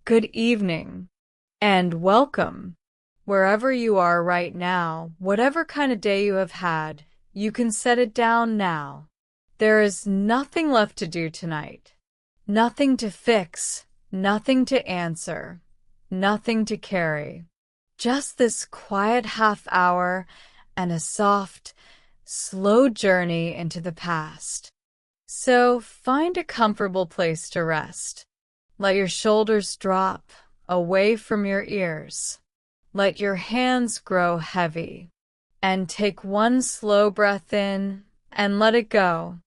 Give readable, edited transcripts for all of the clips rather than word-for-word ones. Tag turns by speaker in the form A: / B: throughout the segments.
A: good evening, and welcome. Wherever you are right now, whatever kind of day you have had, you can set it down now. There is nothing left to do tonight. Nothing to fix, nothing to answer, nothing to carry. Just this quiet half hour and a soft, slow journey into the past. So find a comfortable place to rest. Let your shoulders drop away from your ears. Let your hands grow heavy. And take one slow breath in and let it go.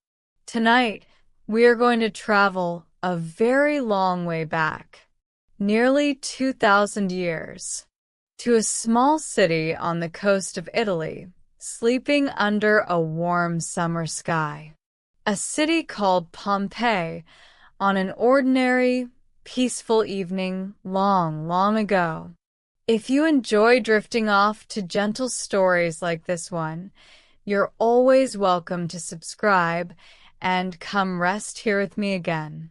A: Tonight, we are going to travel a very long way back, nearly 2,000 years, to a small city on the coast of Italy, sleeping under a warm summer sky. A city called Pompeii on an ordinary, peaceful evening long, long ago. If you enjoy drifting off to gentle stories like this one, you're always welcome to subscribe and come rest here with me again.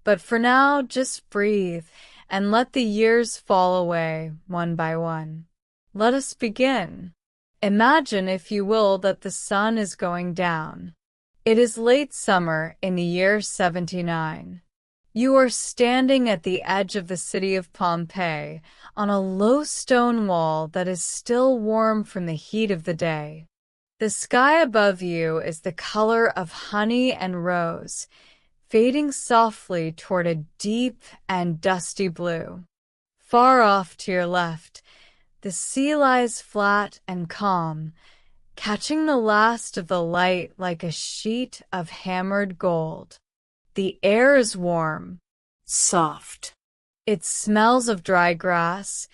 A: But for now, just breathe and let the years fall away one by one. Let us begin. Imagine, if you will, that the sun is going down. It is late summer in the year 79. You are standing at the edge of the city of Pompeii on a low stone wall that is still warm from the heat of the day. The sky above you is the color of honey and rose, fading softly toward a deep and dusty blue. Far off to your left, the sea lies flat and calm, catching the last of the light like a sheet of hammered gold. The air is warm, soft. It smells of dry grass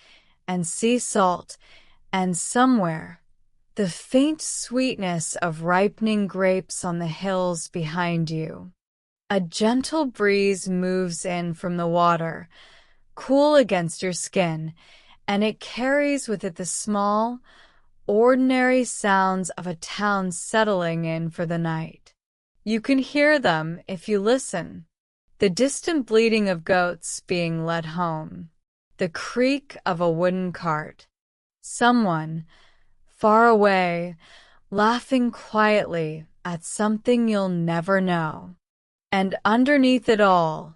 A: and sea salt, and somewhere, the faint sweetness of ripening grapes on the hills behind you. A gentle breeze moves in from the water, cool against your skin, and it carries with it the small, ordinary sounds of a town settling in for the night. You can hear them if you listen. The distant bleating of goats being led home. The creak of a wooden cart. Someone, far away, laughing quietly at something you'll never know. And underneath it all,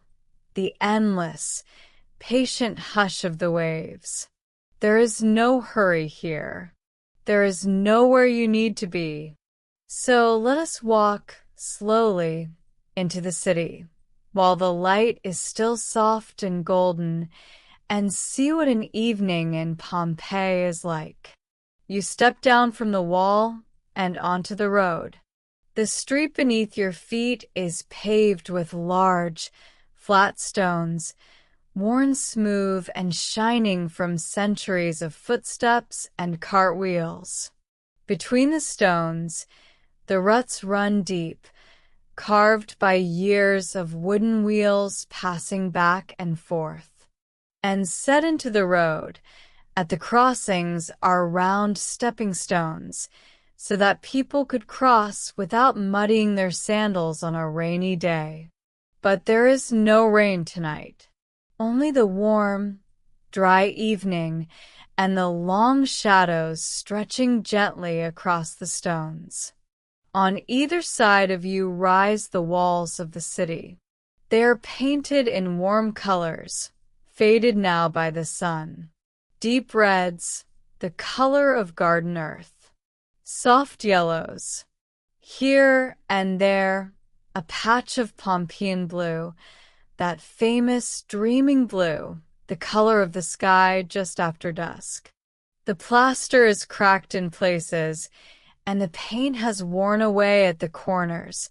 A: the endless, patient hush of the waves. There is no hurry here. There is nowhere you need to be. So let us walk slowly into the city, while the light is still soft and golden, and see what an evening in Pompeii is like. You step down from the wall and onto the road. The street beneath your feet is paved with large, flat stones, worn smooth and shining from centuries of footsteps and cartwheels. Between the stones, the ruts run deep, carved by years of wooden wheels passing back and forth. And set into the road, at the crossings are round stepping stones, so that people could cross without muddying their sandals on a rainy day. But there is no rain tonight, only the warm, dry evening and the long shadows stretching gently across the stones. On either side of you rise the walls of the city. They are painted in warm colors, faded now by the sun. Deep reds, the color of garden earth. Soft yellows. Here and there, a patch of Pompeian blue, that famous dreaming blue, the color of the sky just after dusk. The plaster is cracked in places, and the paint has worn away at the corners,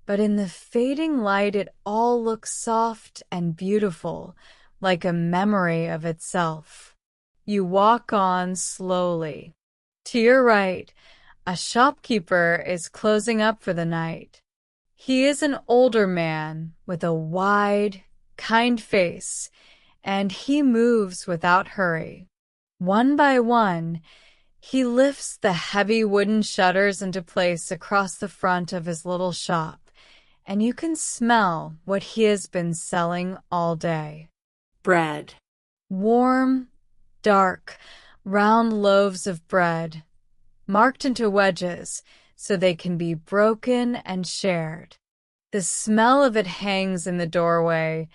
A: but in the fading light it all looks soft and beautiful, like a memory of itself. You walk on slowly. To your right, a shopkeeper is closing up for the night. He is an older man with a wide, kind face, and he moves without hurry. One by one, he lifts the heavy wooden shutters into place across the front of his little shop, and you can smell what he has been selling all day. Bread. Warm, dark, round loaves of bread, marked into wedges so they can be broken and shared. The smell of it hangs in the doorway,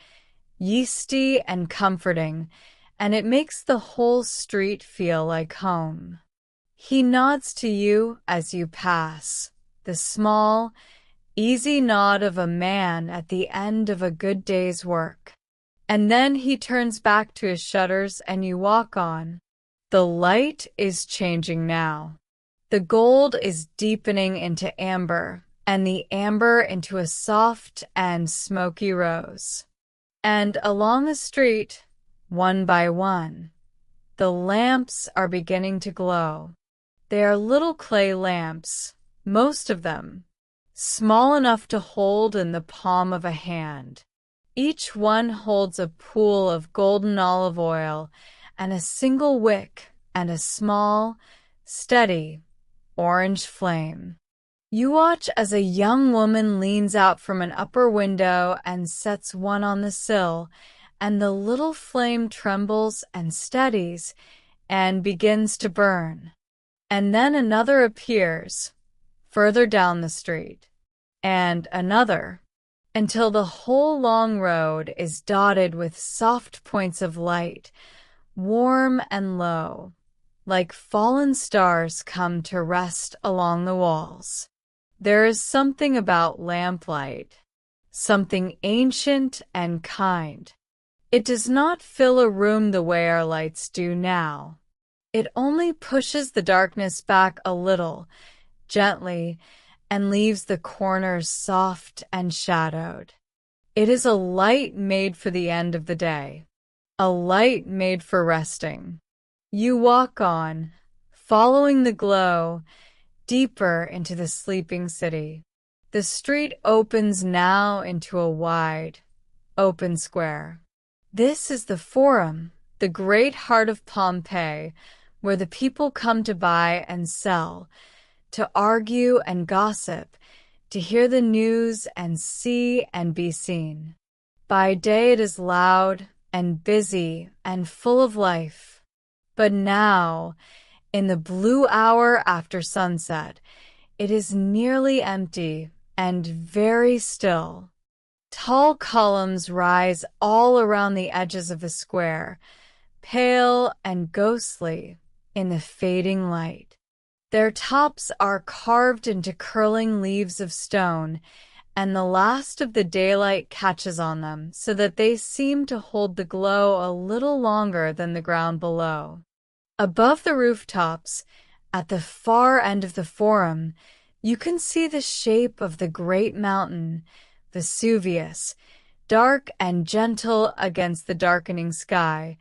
A: yeasty and comforting, and it makes the whole street feel like home. He nods to you as you pass, the small, easy nod of a man at the end of a good day's work. And then he turns back to his shutters and you walk on. The light is changing now. The gold is deepening into amber, and the amber into a soft and smoky rose. And along the street, one by one, the lamps are beginning to glow. They are little clay lamps, most of them, small enough to hold in the palm of a hand. Each one holds a pool of golden olive oil and a single wick and a small, steady, orange flame. You watch as a young woman leans out from an upper window and sets one on the sill, and the little flame trembles and steadies and begins to burn. And then another appears, further down the street, and another, until the whole long road is dotted with soft points of light, warm and low, like fallen stars come to rest along the walls. There is something about lamplight, something ancient and kind. It does not fill a room the way our lights do now. It only pushes the darkness back a little, gently, and leaves the corners soft and shadowed. It is a light made for the end of the day, a light made for resting. You walk on, following the glow, deeper into the sleeping city. The street opens now into a wide, open square. This is the Forum, the great heart of Pompeii, where the people come to buy and sell, to argue and gossip, to hear the news and see and be seen. By day it is loud and busy and full of life. But now, in the blue hour after sunset, it is nearly empty and very still. Tall columns rise all around the edges of the square, pale and ghostly in the fading light. Their tops are carved into curling leaves of stone, and the last of the daylight catches on them so that they seem to hold the glow a little longer than the ground below. Above the rooftops, at the far end of the Forum, you can see the shape of the great mountain, Vesuvius, dark and gentle against the darkening sky.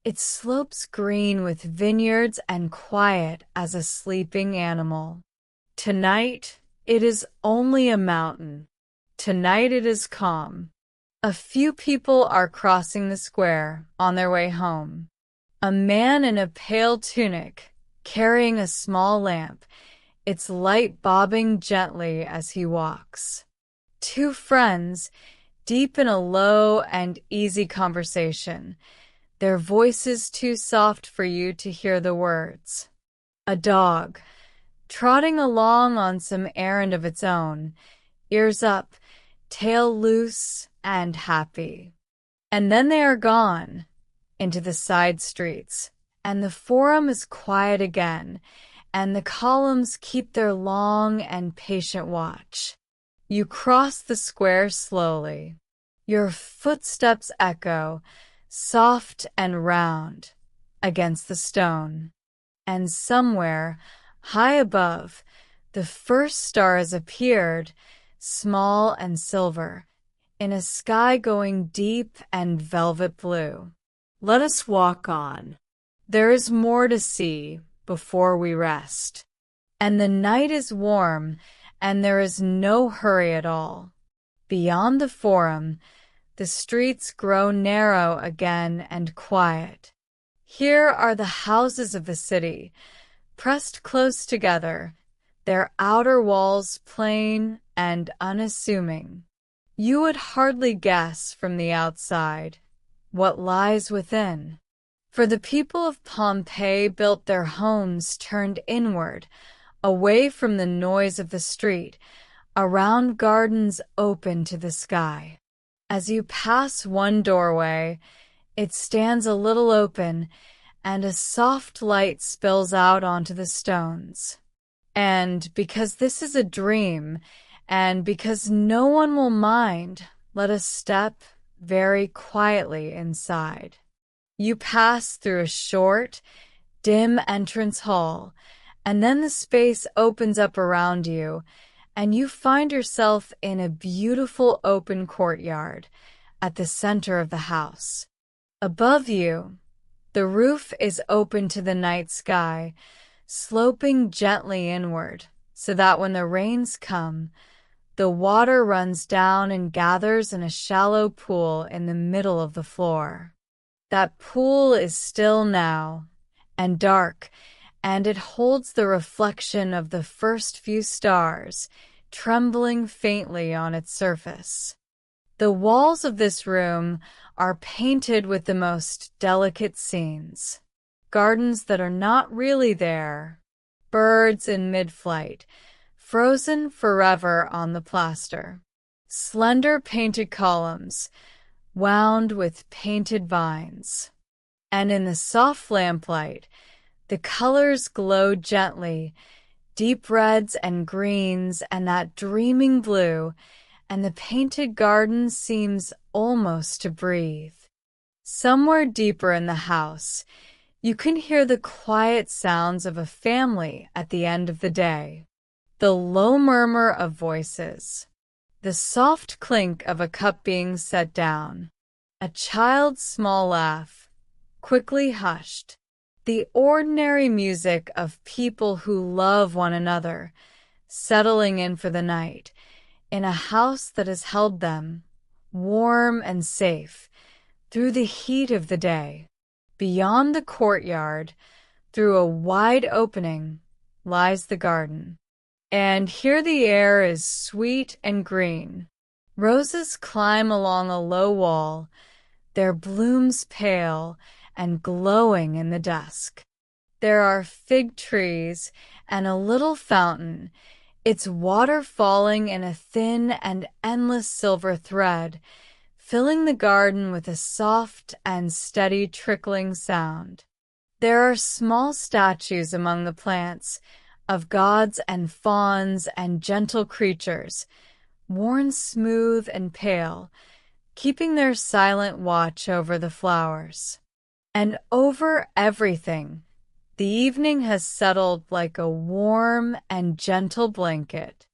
A: It slopes green with vineyards and quiet as a sleeping animal. Tonight, it is only a mountain. Tonight it is calm. A few people are crossing the square on their way home. A man in a pale tunic, carrying a small lamp, its light bobbing gently as he walks. Two friends, deep in a low and easy conversation, their voices too soft for you to hear the words. A dog, trotting along on some errand of its own, ears up, tail loose and happy. And then they are gone into the side streets, and the Forum is quiet again, and the columns keep their long and patient watch. You cross the square slowly. Your footsteps echo, soft and round, against the stone. And somewhere, high above, the first star has appeared, small and silver, in a sky going deep and velvet blue. Let us walk on. There is more to see before we rest. And the night is warm, and there is no hurry at all. Beyond the Forum, the streets grow narrow again and quiet. Here are the houses of the city, pressed close together, their outer walls plain and unassuming. You would hardly guess from the outside. what lies within. For the people of Pompeii built their homes turned inward, away from the noise of the street, around gardens open to the sky. As you pass one doorway, it stands a little open, and a soft light spills out onto the stones. And because this is a dream, and because no one will mind, let us step very quietly inside. You pass through a short, dim entrance hall, and then the space opens up around you, and you find yourself in a beautiful open courtyard at the center of the house. Above you, the roof is open to the night sky, sloping gently inward, so that when the rains come, the water runs down and gathers in a shallow pool in the middle of the floor. That pool is still now and dark, and it holds the reflection of the first few stars, trembling faintly on its surface. The walls of this room are painted with the most delicate scenes. Gardens that are not really there, birds in mid-flight, frozen forever on the plaster. Slender painted columns, wound with painted vines. And in the soft lamplight, the colors glow gently, deep reds and greens and that dreaming blue, and the painted garden seems almost to breathe. Somewhere deeper in the house, you can hear the quiet sounds of a family at the end of the day. The low murmur of voices, the soft clink of a cup being set down, a child's small laugh, quickly hushed, the ordinary music of people who love one another, settling in for the night, in a house that has held them, warm and safe, through the heat of the day. Beyond the courtyard, through a wide opening, lies the garden. And here the air is sweet and green. Roses climb along a low wall, their blooms pale and glowing in the dusk. There are fig trees and a little fountain, its water falling in a thin and endless silver thread, filling the garden with a soft and steady trickling sound. There are small statues among the plants, of gods and fauns and gentle creatures, worn smooth and pale, keeping their silent watch over the flowers. And over everything, the evening has settled like a warm and gentle blanket.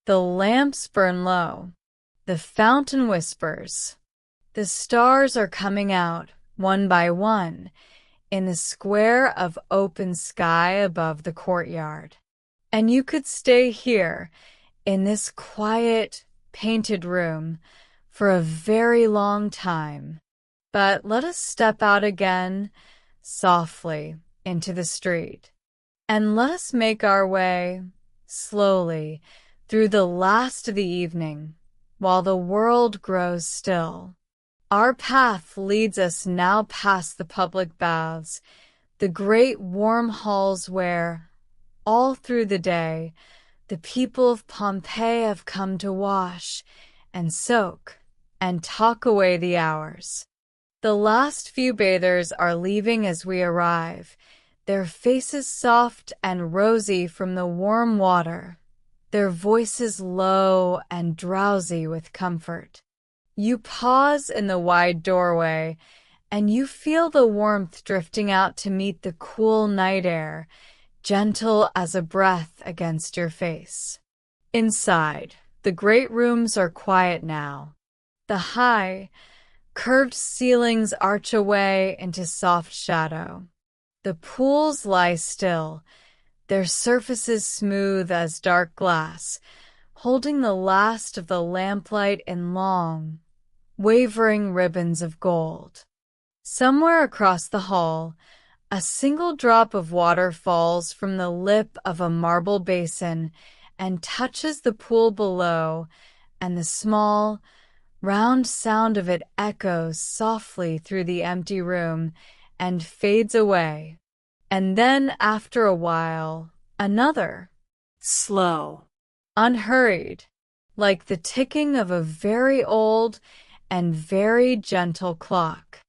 A: The lamps burn low, the fountain whispers, the stars are coming out, one by one, in the square of open sky above the courtyard. And you could stay here, in this quiet, painted room, for a very long time. But let us step out again, softly, into the street. And let us make our way, slowly, through the last of the evening, while the world grows still. Our path leads us now past the public baths, the great warm halls where, all through the day, the people of Pompeii have come to wash and soak and talk away the hours. The last few bathers are leaving as we arrive, their faces soft and rosy from the warm water, their voices low and drowsy with comfort. You pause in the wide doorway, and you feel the warmth drifting out to meet the cool night air, gentle as a breath against your face. Inside, the great rooms are quiet now. The high, curved ceilings arch away into soft shadow. The pools lie still, their surfaces smooth as dark glass, holding the last of the lamplight in long, wavering ribbons of gold. Somewhere across the hall, a single drop of water falls from the lip of a marble basin and touches the pool below, and the small, Round sound of it echoes softly through the empty room and fades away. And then, after a while, another. Slow. Unhurried. Like the ticking of a very old and very gentle clock.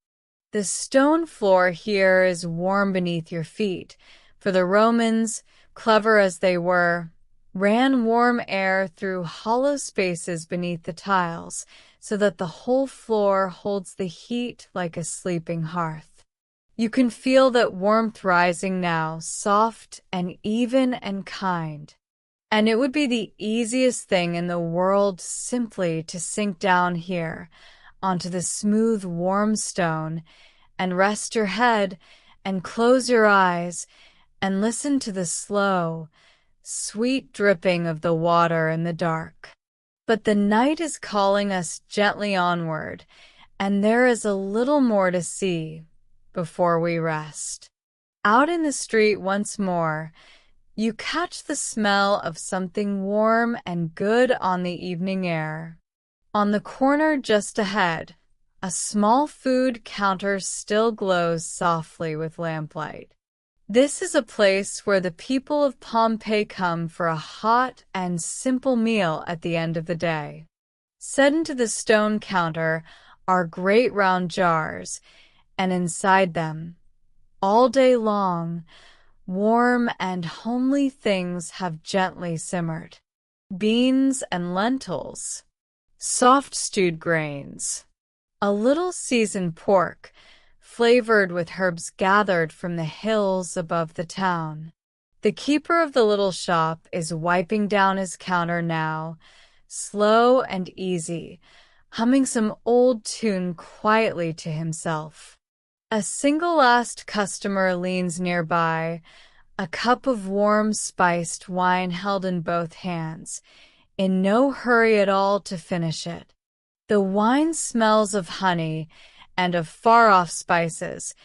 A: The stone floor here is warm beneath your feet, for the Romans, clever as they were, ran warm air through hollow spaces beneath the tiles, so that the whole floor holds the heat like a sleeping hearth. You can feel that warmth rising now, soft and even and kind. And it would be the easiest thing in the world simply to sink down here onto the smooth, warm stone and rest your head and close your eyes and listen to the slow, sweet dripping of the water in the dark. But the night is calling us gently onward, and there is a little more to see before we rest. Out in the street once more, you catch the smell of something warm and good on the evening air. On the corner just ahead, a small food counter still glows softly with lamplight. This is a place where the people of Pompeii come for a hot and simple meal at the end of the day. Set into the stone counter are great round jars, and inside them, all day long, warm and homely things have gently simmered. Beans and lentils, soft stewed grains, a little seasoned pork, flavored with herbs gathered from the hills above the town. The keeper of the little shop is wiping down his counter now, slow and easy, humming some old tune quietly to himself. A single last customer leans nearby, a cup of warm spiced wine held in both hands, in no hurry at all to finish it. The wine smells of honey and of far-off spices,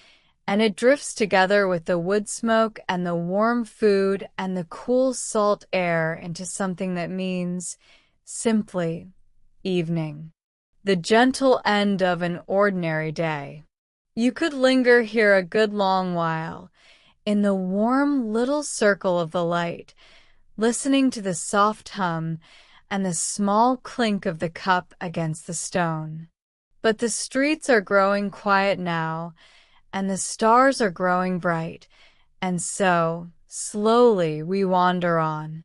A: and it drifts together with the wood smoke and the warm food and the cool salt air into something that means, simply, evening. The gentle end of an ordinary day. You could linger here a good long while, in the warm little circle of the light, listening to the soft hum and the small clink of the cup against the stone. But the streets are growing quiet now, and the stars are growing bright, and so, slowly, we wander on.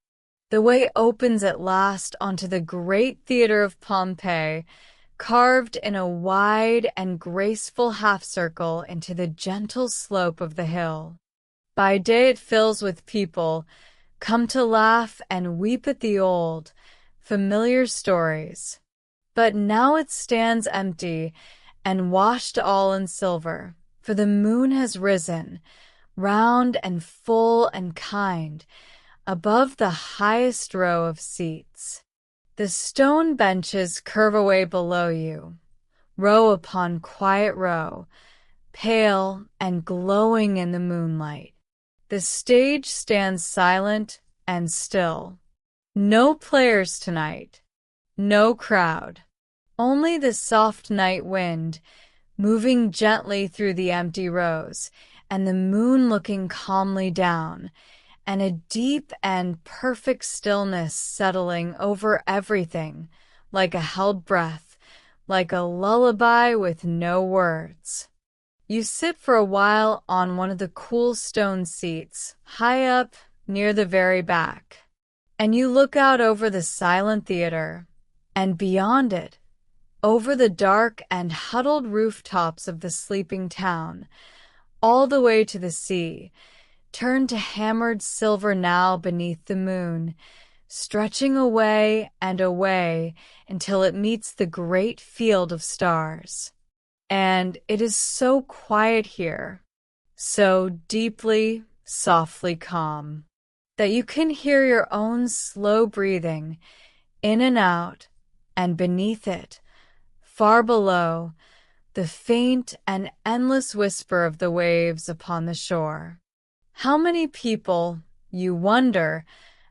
A: The way opens at last onto the great theater of Pompeii, carved in a wide and graceful half-circle into the gentle slope of the hill. By day it fills with people, come to laugh and weep at the old, familiar stories. But now it stands empty and washed all in silver, for the moon has risen, round and full and kind, above the highest row of seats. The stone benches curve away below you, row upon quiet row, pale and glowing in the moonlight. The stage stands silent and still. No players tonight, no crowd. Only the soft night wind, moving gently through the empty rows, and the moon looking calmly down, and a deep and perfect stillness settling over everything, like a held breath, like a lullaby with no words. You sit for a while on one of the cool stone seats, high up near the very back, and you look out over the silent theater, and beyond it, over the dark and huddled rooftops of the sleeping town, all the way to the sea, turned to hammered silver now beneath the moon, stretching away and away until it meets the great field of stars. And it is so quiet here, so deeply, softly calm, that you can hear your own slow breathing in and out, and beneath it, far below, the faint and endless whisper of the waves upon the shore. How many people, you wonder,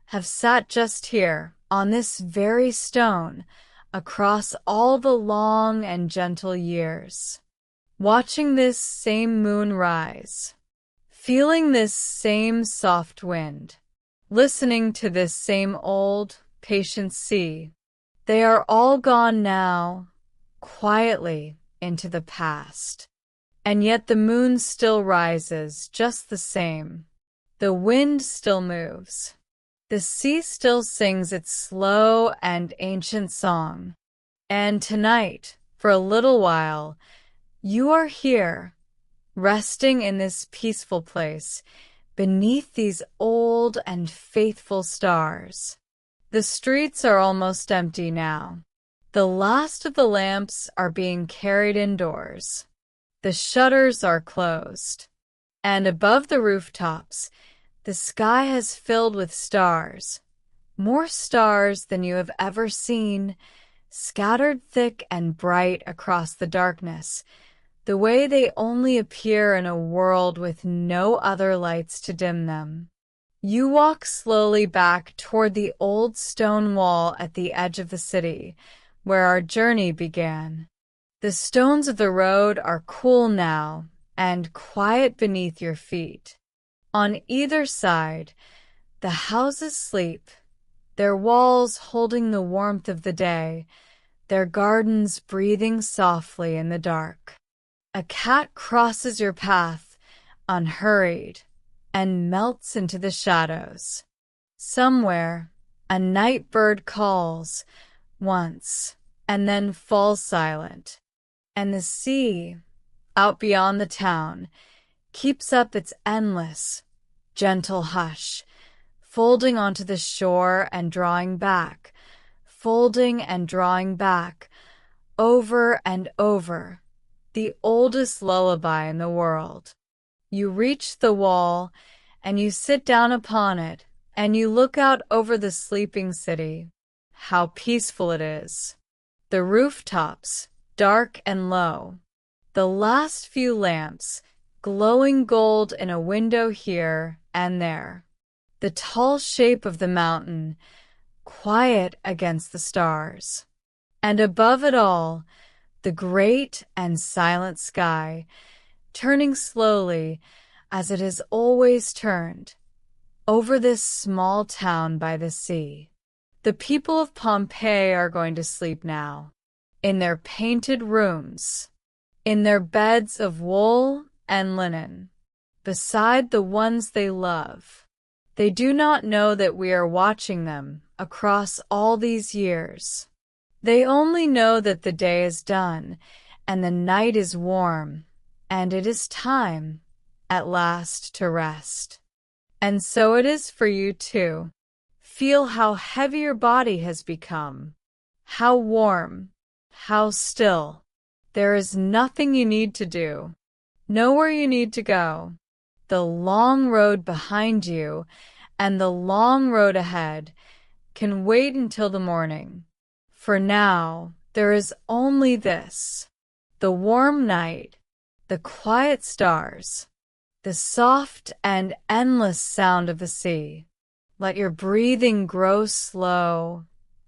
A: have sat just here, on this very stone, across all the long and gentle years. Watching this same moon rise, feeling this same soft wind, listening to this same old, patient sea. They are all gone now, quietly into the past. And yet the moon still rises just the same. The wind still moves. The sea still sings its slow and ancient song. And tonight, for a little while, you are here, resting in this peaceful place, beneath these old and faithful stars. The streets are almost empty now. The last of the lamps are being carried indoors. The shutters are closed. And above the rooftops, the sky has filled with stars. More stars than you have ever seen, scattered thick and bright across the darkness, the way they only appear in a world with no other lights to dim them. You walk slowly back toward the old stone wall at the edge of the city, where our journey began. The stones of the road are cool now and quiet beneath your feet. On either side, the houses sleep, their walls holding the warmth of the day, their gardens breathing softly in the dark. A cat crosses your path, unhurried, and melts into the shadows. Somewhere, a night bird calls once and then falls silent. And the sea, out beyond the town, keeps up its endless, gentle hush, folding onto the shore and drawing back, folding and drawing back, over and over, the oldest lullaby in the world. You reach the wall, and you sit down upon it, and you look out over the sleeping city. How peaceful it is. The rooftops, dark and low. The last few lamps, glowing gold in a window here and there. The tall shape of the mountain, quiet against the stars. And above it all, the great and silent sky, turning slowly, as it has always turned, over this small town by the sea. The people of Pompeii are going to sleep now, in their painted rooms, in their beds of wool and linen, beside the ones they love. They do not know that we are watching them across all these years. They only know that the day is done, and the night is warm, and it is time, at last, to rest. And so it is for you too. Feel how heavy your body has become, how warm, how still. There is nothing you need to do, nowhere you need to go. The long road behind you and the long road ahead can wait until the morning. For now, there is only this: the warm night, the quiet stars, the soft and endless sound of the sea. Let your breathing grow slow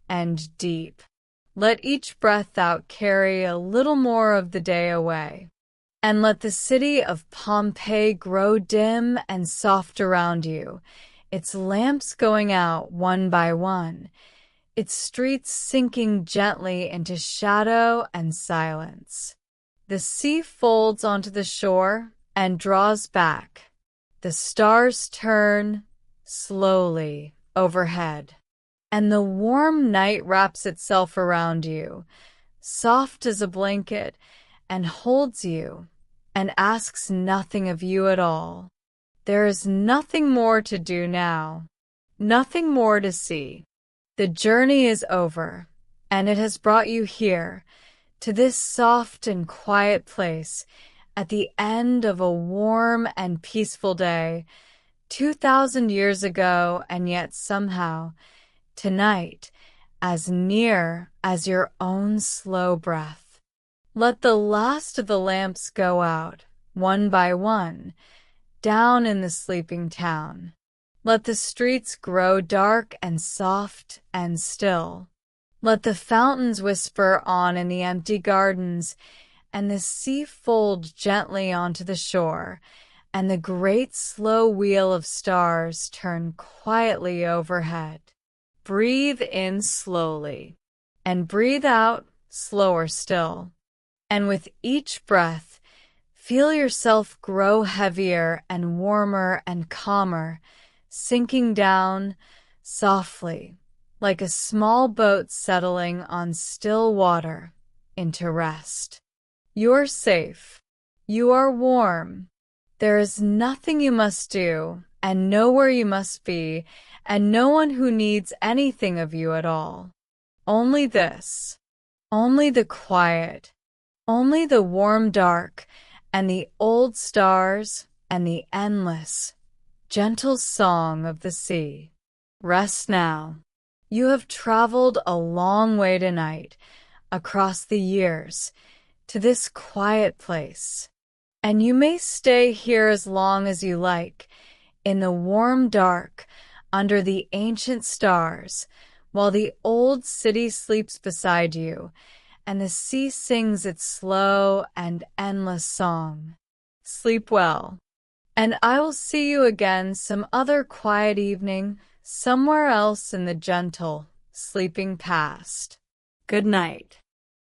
A: and deep. Let each breath out carry a little more of the day away. And let the city of Pompeii grow dim and soft around you, its lamps going out one by one, its streets sinking gently into shadow and silence. The sea folds onto the shore and draws back. The stars turn slowly overhead, and the warm night wraps itself around you, soft as a blanket, and holds you, and asks nothing of you at all. There is nothing more to do now, nothing more to see. The journey is over, and it has brought you here, to this soft and quiet place, at the end of a warm and peaceful day, 2,000 years ago, and yet somehow, tonight, as near as your own slow breath. Let the last of the lamps go out, one by one, down in the sleeping town. Let the streets grow dark and soft and still. Let the fountains whisper on in the empty gardens, and the sea fold gently onto the shore, and the great slow wheel of stars turn quietly overhead. Breathe in slowly, and breathe out slower still. And with each breath, feel yourself grow heavier and warmer and calmer, sinking down softly, like a small boat settling on still water, into rest. You're safe. You are warm. There is nothing you must do, and nowhere you must be, and no one who needs anything of you at all. Only this. Only the quiet. Only the warm dark, and the old stars, and the endless, gentle song of the sea. Rest now. You have traveled a long way tonight, across the years, to this quiet place. And you may stay here as long as you like, in the warm dark, under the ancient stars, while the old city sleeps beside you, and the sea sings its slow and endless song. Sleep well, and I will see you again some other quiet evening, somewhere else in the gentle, sleeping past. Good night.